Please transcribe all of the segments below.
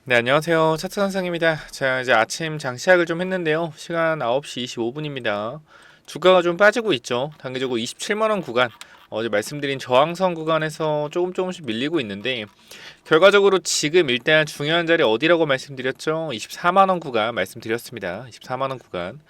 네, 안녕하세요. 차트 선생입니다. 자, 이제 아침 장시작을 좀 했는데요. 시간 9시 25분입니다. 주가가 좀 빠지고 있죠. 단기적으로 27만원 구간. 어제 말씀드린 저항선 구간에서 조금씩 밀리고 있는데, 결과적으로 지금 일단 중요한 자리 어디라고 말씀드렸죠? 24만원 구간 말씀드렸습니다. 24만원 구간.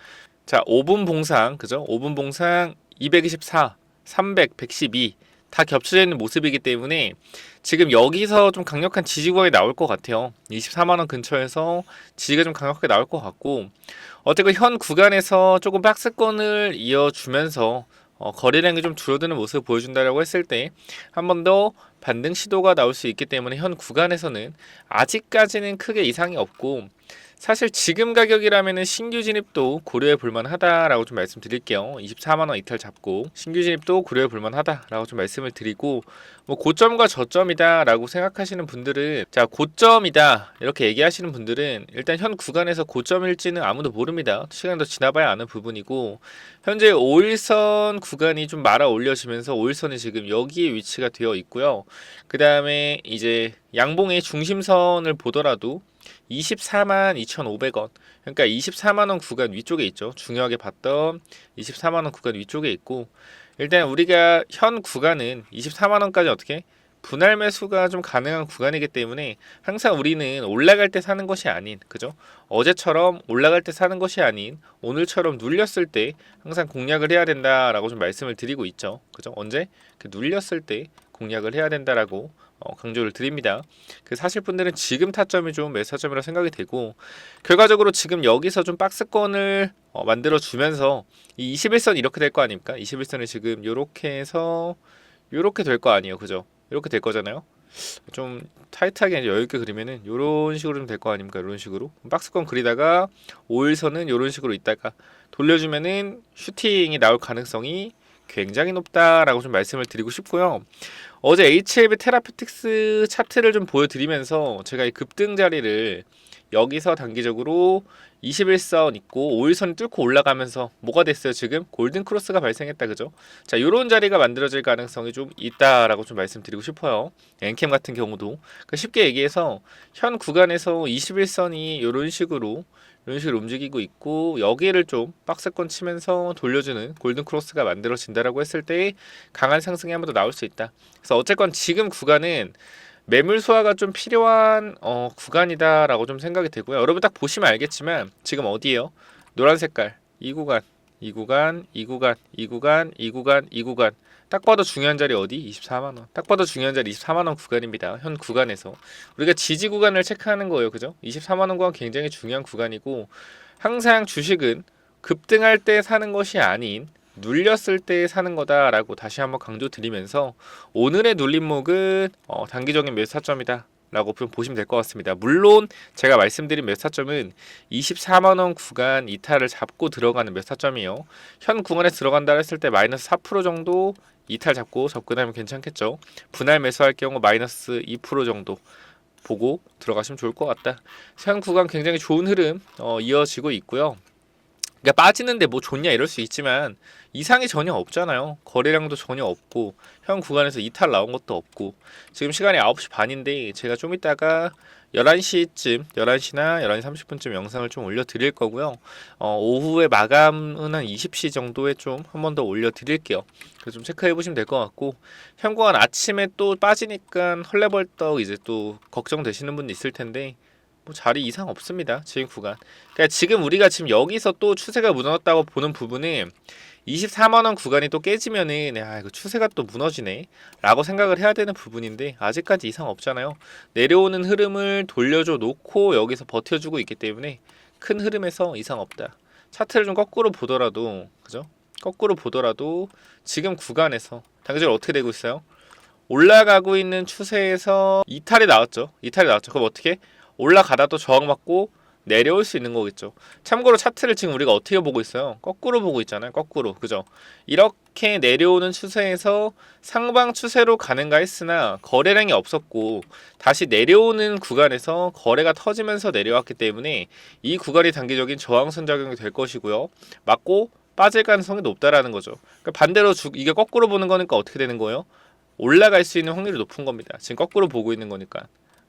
자, 5분 봉상, 그죠? 5분 봉상 224, 300, 112. 다 겹쳐져 있는 모습이기 때문에 지금 여기서 좀 강력한 지지구간이 나올 것 같아요. 24만원 근처에서 지지가 좀 강력하게 나올 것 같고, 어쨌든 현 구간에서 조금 박스권을 이어주면서 거래량이 좀 줄어드는 모습을 보여준다라고 했을 때 한 번 더 반등 시도가 나올 수 있기 때문에 현 구간에서는 아직까지는 크게 이상이 없고, 사실 지금 가격이라면은 신규 진입도 고려해 볼 만하다라고 좀 말씀드릴게요. 24만 원 이탈 잡고 신규 진입도 고려해 볼 만하다라고 좀 말씀을 드리고, 뭐 고점과 저점이다라고 생각하시는 분들은, 자, 고점이다 이렇게 얘기하시는 분들은 일단 현 구간에서 고점일지는 아무도 모릅니다. 시간이 더 지나봐야 아는 부분이고, 현재 5일선 구간이 좀 말아 올려지면서 5일선이 지금 여기에 위치가 되어 있고요. 그 다음에 이제 양봉의 중심선을 보더라도 24만 2,500원. 그러니까 24만원 구간 위쪽에 있죠. 중요하게 봤던 24만원 구간 위쪽에 있고, 일단 우리가 현 구간은 24만원까지 어떻게 분할 매수가 좀 가능한 구간이기 때문에 항상 우리는 올라갈 때 사는 것이 아닌, 그죠? 어제처럼 올라갈 때 사는 것이 아닌 오늘처럼 눌렸을 때 항상 공략을 해야 된다라고 좀 말씀을 드리고 있죠. 그죠? 언제? 눌렸을 때 공략을 해야 된다라고 강조를 드립니다. 그 사실 분들은 지금 타점이 좀 매수 타점이라 생각이 되고, 결과적으로 지금 여기서 좀 박스권을 만들어 주면서 이 21선 이렇게 될 거 아닙니까? 21선이 지금 요렇게 해서 요렇게 될 거 아니에요, 그죠? 이렇게 될 거잖아요. 좀 타이트하게 여유 있게 그리면은 요런 식으로 좀 될 거 아닙니까? 이런 식으로 박스권 그리다가 5일선은 요런 식으로 있다가 돌려주면은 슈팅이 나올 가능성이 굉장히 높다라고 좀 말씀을 드리고 싶고요. 어제 HLB 테라피틱스 차트를 좀 보여드리면서 제가 이 급등 자리를 여기서 단기적으로 21선 있고 5일선 뚫고 올라가면서 뭐가 됐어요? 지금 골든 크로스가 발생했다, 그죠? 자, 요런 자리가 만들어질 가능성이 좀 있다라고 좀 말씀드리고 싶어요. 엔캠 같은 경우도. 그러니까 쉽게 얘기해서 현 구간에서 21선이 이런 식으로 움직이고 있고, 여기를 좀 박스권 치면서 돌려주는 골든 크로스가 만들어진다라고 했을 때 강한 상승이 한 번 더 나올 수 있다. 그래서 어쨌건 지금 구간은 매물 소화가 좀 필요한 구간이다라고 좀 생각이 되고요. 여러분 딱 보시면 알겠지만 지금 어디에요? 노란 색깔 이 구간, 이 구간, 이 구간, 이 구간, 이 구간, 이 구간. 딱 봐도 중요한 자리 어디? 24만 원. 딱 봐도 중요한 자리 24만 원 구간입니다. 현 구간에서 우리가 지지 구간을 체크하는 거예요, 그죠? 24만 원 구간 굉장히 중요한 구간이고, 항상 주식은 급등할 때 사는 것이 아닌 눌렸을 때 사는 거다라고 다시 한번 강조드리면서, 오늘의 눌림목은 단기적인 매수 타점이다 라고 보시면 될 것 같습니다. 물론 제가 말씀드린 매수 타점은 24만원 구간 이탈을 잡고 들어가는 매수 타점이에요. 현 구간에 들어간다 했을 때 마이너스 4% 정도 이탈 잡고 접근하면 괜찮겠죠. 분할 매수할 경우 마이너스 2% 정도 보고 들어가시면 좋을 것 같다. 현 구간 굉장히 좋은 흐름 이어지고 있고요. 그러니까 빠지는데 뭐 좋냐 이럴 수 있지만 이상이 전혀 없잖아요. 거래량도 전혀 없고 현 구간에서 이탈 나온 것도 없고, 지금 시간이 9시 반인데 제가 좀 이따가 11시쯤 11시나 11시 30분쯤 영상을 좀 올려 드릴 거고요. 오후에 마감은 한 20시 정도에 좀 한 번 더 올려 드릴게요. 그래서 좀 체크해 보시면 될 것 같고, 현 구간 아침에 또 빠지니까 헐레벌떡 이제 또 걱정되시는 분도 있을 텐데 뭐 자리 이상 없습니다. 지금 구간. 그러니까 지금 우리가 지금 여기서 또 추세가 무너졌다고 보는 부분은 24만원 구간이 또 깨지면은 이거 추세가 또 무너지네 라고 생각을 해야 되는 부분인데, 아직까지 이상 없잖아요. 내려오는 흐름을 돌려줘 놓고 여기서 버텨주고 있기 때문에 큰 흐름에서 이상 없다. 차트를 좀 거꾸로 보더라도, 그죠? 거꾸로 보더라도 지금 구간에서 당장 어떻게 되고 있어요? 올라가고 있는 추세에서 이탈이 나왔죠. 이탈이 나왔죠. 그럼 어떻게? 올라가다 또 저항받고 내려올 수 있는 거겠죠. 참고로 차트를 지금 우리가 어떻게 보고 있어요? 거꾸로 보고 있잖아요. 거꾸로. 그죠? 이렇게 내려오는 추세에서 상방 추세로 가는가 했으나 거래량이 없었고, 다시 내려오는 구간에서 거래가 터지면서 내려왔기 때문에 이 구간이 단기적인 저항선 작용이 될 것이고요. 맞고 빠질 가능성이 높다라는 거죠. 그러니까 반대로 이게 거꾸로 보는 거니까 어떻게 되는 거예요? 올라갈 수 있는 확률이 높은 겁니다. 지금 거꾸로 보고 있는 거니까.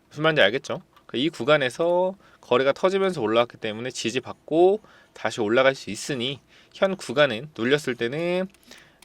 무슨 말인지 알겠죠? 이 구간에서 거래가 터지면서 올라왔기 때문에 지지받고 다시 올라갈 수 있으니 현 구간은 눌렸을 때는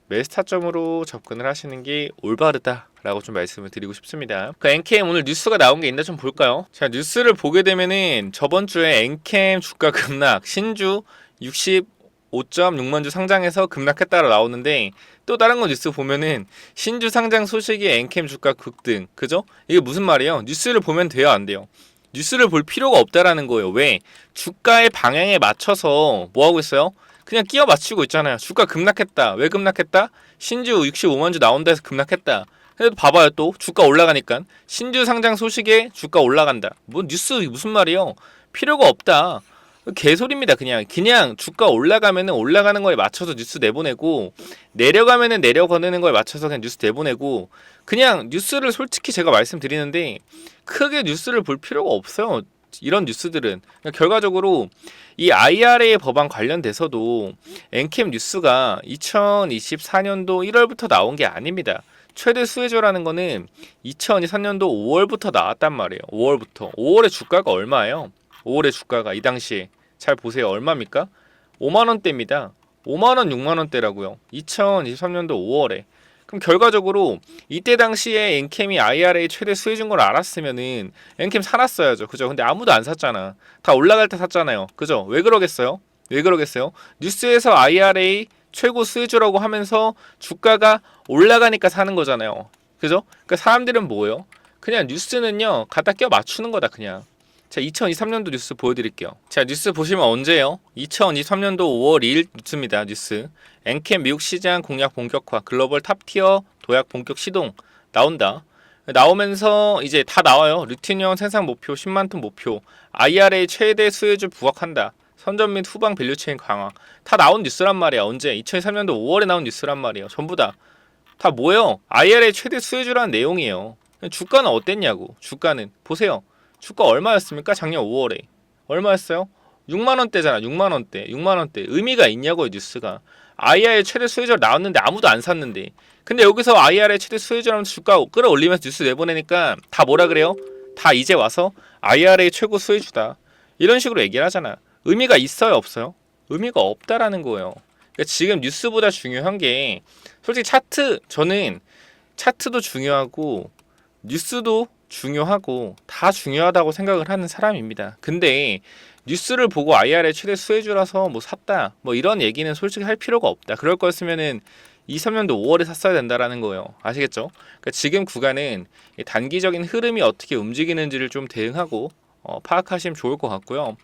매수 타점으로 접근을 하시는 게 올바르다라고 좀 말씀을 드리고 싶습니다. 그 엔캠 오늘 뉴스가 나온 게 있나 좀 볼까요? 자, 뉴스를 보게 되면은 저번 주에 엔캠 주가 급락, 신주 65.6만 주 상장해서 급락했다라 나오는데 또 다른 거 뉴스 보면은 신주 상장 소식이 엔캠 주가 급등, 그죠? 이게 무슨 말이에요? 뉴스를 보면 돼요, 안 돼요? 뉴스를 볼 필요가 없다라는 거예요. 왜? 주가의 방향에 맞춰서 뭐 하고 있어요? 그냥 끼워 맞추고 있잖아요. 주가 급락했다. 왜 급락했다? 신주 65만 주 나온다 해서 급락했다. 근데 봐봐요, 또 주가 올라가니까 신주 상장 소식에 주가 올라간다. 뭐 뉴스 무슨 말이에요? 필요가 없다. 개소리입니다. 그냥 주가 올라가면은 올라가는 거에 맞춰서 뉴스 내보내고 내려가면은 내려가는 거에 맞춰서 그냥 뉴스 내보내고 그냥 뉴스를 솔직히 제가 말씀드리는데 크게 뉴스를 볼 필요가 없어요. 이런 뉴스들은 그러니까 결과적으로 이 IRA 법안 관련돼서도 엔캠 뉴스가 2024년도 1월부터 나온 게 아닙니다. 최대 수혜주라는 거는 2023년도 5월부터 나왔단 말이에요. 5월부터. 5월에 주가가 얼마예요? 5월에 주가가 이 당시에 잘 보세요. 얼마입니까? 5만원대입니다. 5만원, 6만원대라고요. 2023년도 5월에. 그럼 결과적으로 이때 당시에 엔캠이 IRA 최대 수혜주인 걸 알았으면은 엔캠 사놨어야죠. 그죠? 근데 아무도 안 샀잖아. 다 올라갈 때 샀잖아요. 그죠? 왜 그러겠어요? 왜 그러겠어요? 뉴스에서 IRA 최고 수혜주라고 하면서 주가가 올라가니까 사는 거잖아요. 그죠? 그러니까 사람들은 뭐예요? 그냥 뉴스는요, 갖다 껴 맞추는 거다, 그냥. 자, 2023년도 뉴스 보여드릴게요. 자, 뉴스 보시면 언제예요? 2023년도 5월 2일 뉴스입니다. 뉴스. 엔캠 미국 시장 공략 본격화, 글로벌 탑티어 도약 본격 시동 나온다. 나오면서 이제 다 나와요. 루틴형 생산 목표 10만 톤 목표, IRA 최대 수혜주 부각한다. 선전 및 후방 밸류체인 강화. 다 나온 뉴스란 말이야. 언제? 2023년도 5월에 나온 뉴스란 말이에요. 전부 다. 다 뭐예요? IRA 최대 수혜주라는 내용이에요. 주가는 어땠냐고. 주가는 보세요. 주가 얼마였습니까? 작년 5월에 얼마였어요? 6만원대잖아. 6만원대. 의미가 있냐고요. 뉴스가. IRA 최대 수혜주로 나왔는데 아무도 안 샀는데. 근데 여기서 IRA 최대 수혜주라면서 주가 끌어올리면서 뉴스 내보내니까 다 뭐라 그래요? 다 이제 와서 IRA 최고 수혜주다. 이런 식으로 얘기를 하잖아. 의미가 있어요? 없어요? 의미가 없다라는 거예요. 그러니까 지금 뉴스보다 중요한 게 솔직히 저는 차트도 중요하고 뉴스도 중요하고 다 중요하다고 생각을 하는 사람입니다. 근데 뉴스를 보고 IRA 최대 수혜주라서 뭐 샀다 뭐 이런 얘기는 솔직히 할 필요가 없다. 그럴 거였으면은 23년도 5월에 샀어야 된다라는 거예요. 아시겠죠? 그러니까 지금 구간은 단기적인 흐름이 어떻게 움직이는지를 좀 대응하고 파악하시면 좋을 것 같고요.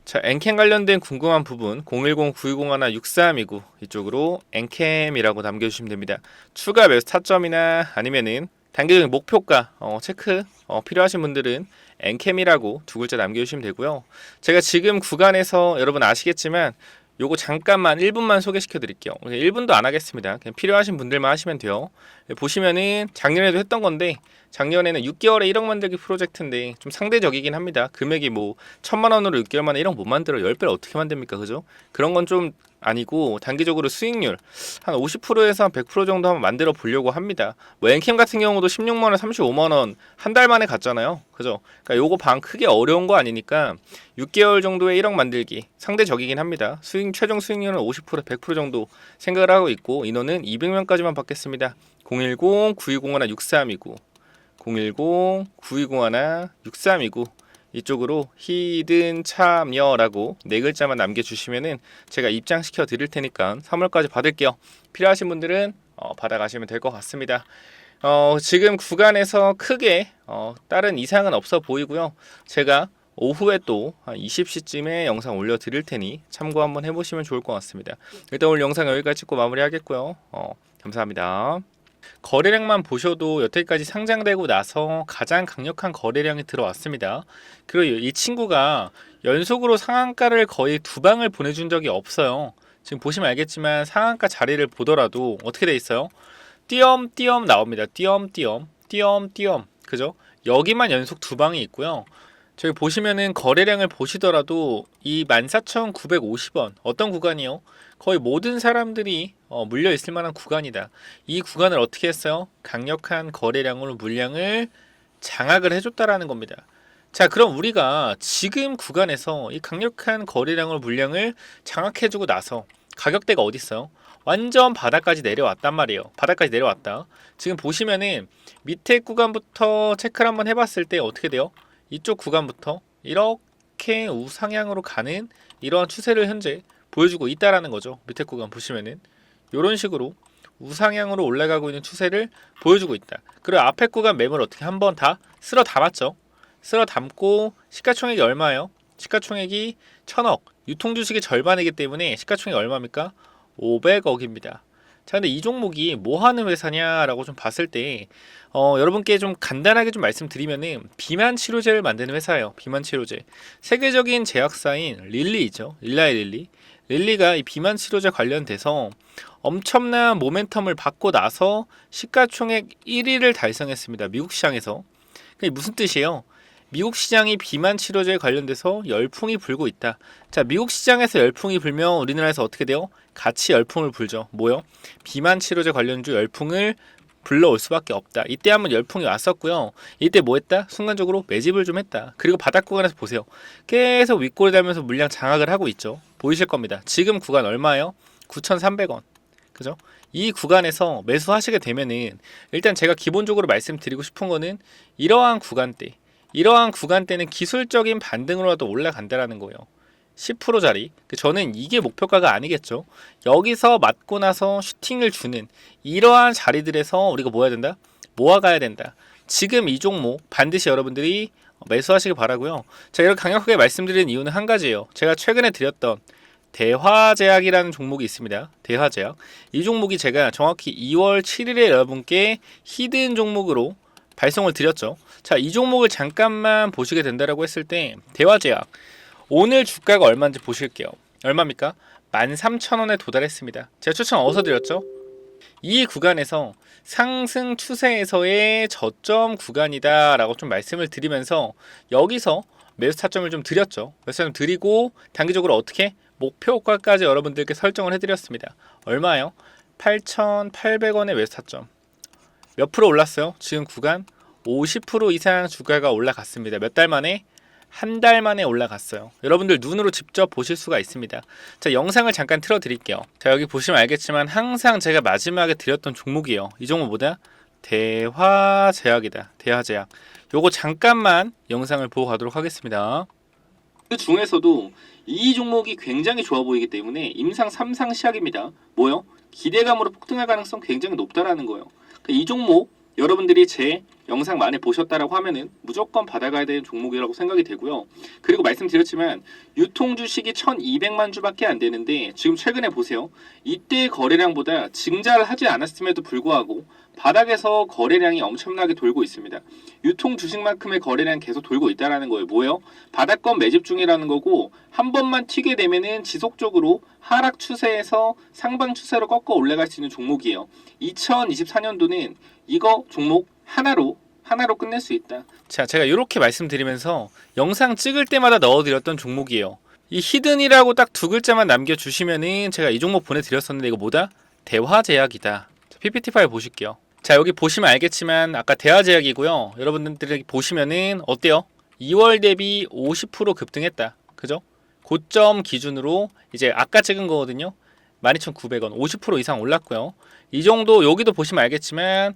자, 엔캠 관련된 궁금한 부분 010-9201-6329 이쪽으로 엔캠이라고 남겨주시면 됩니다. 추가 매수 타점이나 아니면은 단기적인 목표가 체크 필요하신 분들은 엔캠이라고 두 글자 남겨주시면 되고요. 제가 지금 구간에서 여러분 아시겠지만 요거 잠깐만 1분만 소개시켜 드릴게요. 1분도 안 하겠습니다. 그냥 필요하신 분들만 하시면 돼요. 보시면은 작년에도 했던 건데 작년에는 6개월에 1억 만들기 프로젝트인데 좀 상대적이긴 합니다. 금액이 뭐 1,000만 원으로 6개월 만에 1억 못 만들어 10배를 어떻게 만듭니까? 그죠? 그런 건 좀 아니고 단기적으로 수익률 한 50%에서 한 100% 정도 한번 만들어 보려고 합니다. 뭐 엔캠 같은 경우도 16만원, 35만원 한 달 만에 갔잖아요. 그죠? 그러니까 요거 방 크게 어려운 거 아니니까 6개월 정도에 1억 만들기 상대적이긴 합니다. 최종 수익률은 50%, 100% 정도 생각을 하고 있고 인원은 200명까지만 받겠습니다. 010-9201-6329 010-9201-6329 이쪽으로 히든 참여라고 네 글자만 남겨주시면은 제가 입장시켜 드릴 테니까 선물까지 받을게요. 필요하신 분들은 받아가시면 될 것 같습니다. 지금 구간에서 크게 다른 이상은 없어 보이고요. 제가 오후에 또 한 20시쯤에 영상 올려 드릴 테니 참고 한번 해보시면 좋을 것 같습니다. 일단 오늘 영상 여기까지 찍고 마무리하겠고요. 감사합니다. 거래량만 보셔도 여태까지 상장되고 나서 가장 강력한 거래량이 들어왔습니다. 그리고 이 친구가 연속으로 상한가를 거의 두 방을 보내준 적이 없어요. 지금 보시면 알겠지만 상한가 자리를 보더라도 어떻게 돼 있어요? 띄엄띄엄 나옵니다. 띄엄띄엄 그죠? 여기만 연속 두 방이 있고요. 저기 보시면은 거래량을 보시더라도 이 14,950원 어떤 구간이요? 거의 모든 사람들이 물려 있을 만한 구간이다. 이 구간을 어떻게 했어요? 강력한 거래량으로 물량을 장악을 해줬다라는 겁니다. 자, 그럼 우리가 지금 구간에서 이 강력한 거래량을 물량을 장악해주고 나서 가격대가 어디 있어요? 완전 바닥까지 내려왔단 말이에요. 바닥까지 내려왔다. 지금 보시면은 밑에 구간부터 체크를 한번 해봤을 때 어떻게 돼요? 이쪽 구간부터 이렇게 우상향으로 가는 이러한 추세를 현재 보여주고 있다라는 거죠. 밑에 구간 보시면은 이런 식으로 우상향으로 올라가고 있는 추세를 보여주고 있다. 그리고 앞에 구간 매물 어떻게 한번 다 쓸어 담았죠. 쓸어 담고 시가총액이 얼마예요? 시가총액이 1000억. 유통주식의 절반이기 때문에 시가총액이 얼마입니까? 500억입니다. 자, 근데 이 종목이 뭐 하는 회사냐라고 좀 봤을 때 여러분께 좀 간단하게 좀 말씀드리면은 비만 치료제를 만드는 회사예요. 비만 치료제. 세계적인 제약사인 릴리죠. 릴라의 릴리. 릴리가 이 비만 치료제 관련돼서 엄청난 모멘텀을 받고 나서 시가총액 1위를 달성했습니다. 미국 시장에서. 그게 무슨 뜻이에요? 미국 시장이 비만 치료제에 관련돼서 열풍이 불고 있다. 자, 미국 시장에서 열풍이 불면 우리나라에서 어떻게 돼요? 같이 열풍을 불죠. 뭐요? 비만 치료제 관련주 열풍을 불러올 수밖에 없다. 이때 한번 열풍이 왔었고요. 이때 뭐 했다? 순간적으로 매집을 좀 했다. 그리고 바닥 구간에서 보세요. 계속 윗골이 달면서 물량 장악을 하고 있죠. 보이실 겁니다. 지금 구간 얼마예요? 9,300원. 그죠? 이 구간에서 매수하시게 되면은 일단 제가 기본적으로 말씀드리고 싶은 거는 이러한 구간대는 기술적인 반등으로라도 올라간다라는 거예요. 10%짜리. 저는 이게 목표가가 아니겠죠. 여기서 맞고 나서 슈팅을 주는 이러한 자리들에서 우리가 뭐 해야 된다? 모아가야 된다. 지금 이 종목 반드시 여러분들이 매수하시길 바라고요. 제가 이렇게 강력하게 말씀드리는 이유는 한 가지예요. 제가 최근에 드렸던 대화제약이라는 종목이 있습니다. 대화제약. 이 종목이 제가 정확히 2월 7일에 여러분께 히든 종목으로 발송을 드렸죠. 자, 이 종목을 잠깐만 보시게 된다라고 했을 때 대화제약 오늘 주가가 얼마인지 보실게요. 얼마입니까? 13,000원에 도달했습니다. 제가 추천 어디서 드렸죠? 이 구간에서 상승 추세에서의 저점 구간이다 라고 좀 말씀을 드리면서 여기서 매수 타점을 좀 드렸죠. 매수 타점 드리고 단기적으로 어떻게 목표가까지 여러분들께 설정을 해드렸습니다. 얼마예요? 8,800원의 매수 타점. 몇 프로 올랐어요? 지금 구간 50% 이상 주가가 올라갔습니다. 몇 달 만에? 한 달 만에 올라갔어요. 여러분들 눈으로 직접 보실 수가 있습니다. 자, 영상을 잠깐 틀어 드릴게요. 자, 여기 보시면 알겠지만 항상 제가 마지막에 드렸던 종목이에요. 이 종목 뭐다? 대화제약이다. 대화제약. 요거 잠깐만 영상을 보고 가도록 하겠습니다. 그 중에서도 이 종목이 굉장히 좋아 보이기 때문에 임상 3상 시작입니다. 뭐요? 기대감으로 폭등할 가능성 굉장히 높다라는 거예요. 이 종목 여러분들이 제 영상 많이 보셨다라고 하면은 무조건 받아가야 되는 종목이라고 생각이 되고요. 그리고 말씀드렸지만 유통 주식이 1,200만 주밖에 안 되는데 지금 최근에 보세요. 이때 거래량보다 증자를 하지 않았음에도 불구하고 바닥에서 거래량이 엄청나게 돌고 있습니다. 유통 주식만큼의 거래량 계속 돌고 있다라는 거예요. 뭐예요? 바닥권 매집 중이라는 거고 한 번만 튀게 되면은 지속적으로 하락 추세에서 상방 추세로 꺾어 올라갈 수 있는 종목이에요. 2024년도는 이거 종목 하나로 끝낼 수 있다. 자, 제가 이렇게 말씀드리면서 영상 찍을 때마다 넣어드렸던 종목이에요. 이 히든이라고 딱 두 글자만 남겨주시면은 제가 이 종목 보내드렸었는데 이거 뭐다? 대화제약이다. PPT 파일 보실게요. 자, 여기 보시면 알겠지만 아까 대화제약이고요. 여러분들이 보시면은 어때요? 2월 대비 50% 급등했다. 그죠? 고점 기준으로 이제 아까 찍은 거거든요. 12,900원 50% 이상 올랐고요. 이 정도 여기도 보시면 알겠지만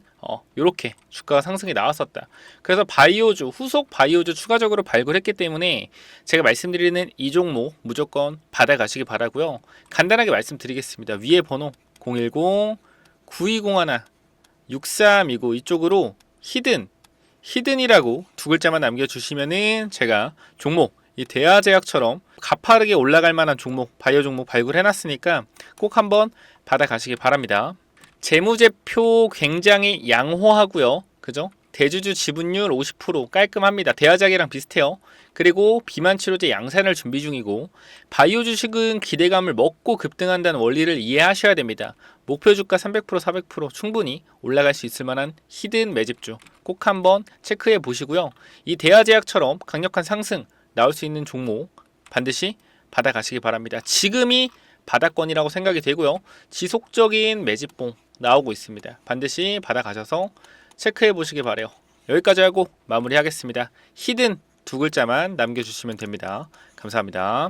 이렇게 주가가 상승이 나왔었다. 그래서 바이오주 후속 바이오주 추가적으로 발굴했기 때문에 제가 말씀드리는 이 종목 무조건 받아가시기 바라고요. 간단하게 말씀드리겠습니다. 위에 번호 010-9201-6329 이쪽으로 히든이라고 두 글자만 남겨주시면은 제가 종목 이 대화제약처럼 가파르게 올라갈 만한 종목, 바이오 종목 발굴해놨으니까 꼭 한번 받아가시기 바랍니다. 재무제표 굉장히 양호하고요. 그죠? 대주주 지분율 50% 깔끔합니다. 대화제약이랑 비슷해요. 그리고 비만치료제 양산을 준비 중이고 바이오 주식은 기대감을 먹고 급등한다는 원리를 이해하셔야 됩니다. 목표 주가 300% 400% 충분히 올라갈 수 있을 만한 히든 매집주 꼭 한번 체크해 보시고요. 이 대화제약처럼 강력한 상승 나올 수 있는 종목 반드시 받아가시기 바랍니다. 지금이 바닥권이라고 생각이 되고요. 지속적인 매집봉 나오고 있습니다. 반드시 받아가셔서 체크해 보시기 바래요. 여기까지 하고 마무리하겠습니다. 히든 두 글자만 남겨주시면 됩니다. 감사합니다.